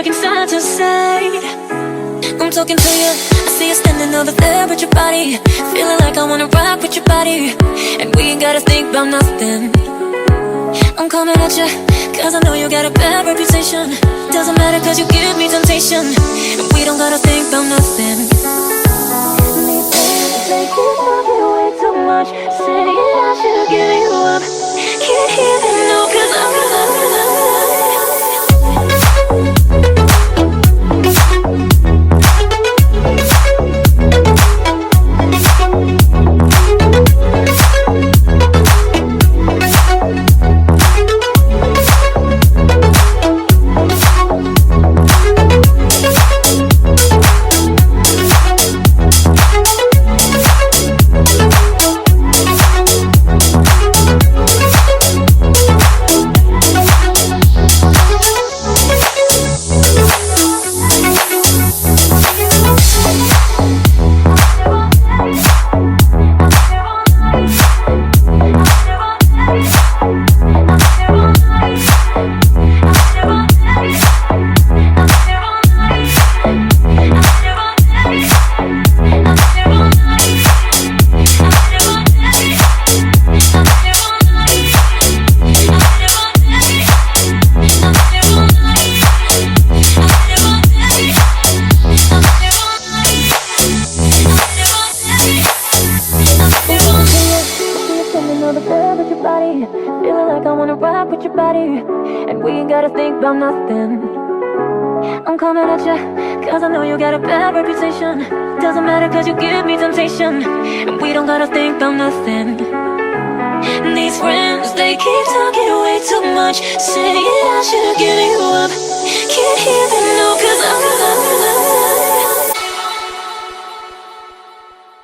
working side to side. I'm talking to you, I see you standing over there with your body, feeling like I wanna rock with your body, and we ain't gotta think about nothing. I'm coming at you, cause I know you got a bad reputation. Doesn't matter cause you give me temptation, and we don't gotta think about nothing. Me think you love me way too much, saying I should give you up. Can't hear me no, cause I'm wanna rock with your body, and we ain't gotta think about nothing. I'm coming at ya, cause I know you got a bad reputation. Doesn't matter cause you give me temptation, and we don't gotta think about nothing. These friends, they keep talking way too much, saying I should've given you up. Can't hear them no, cause I'm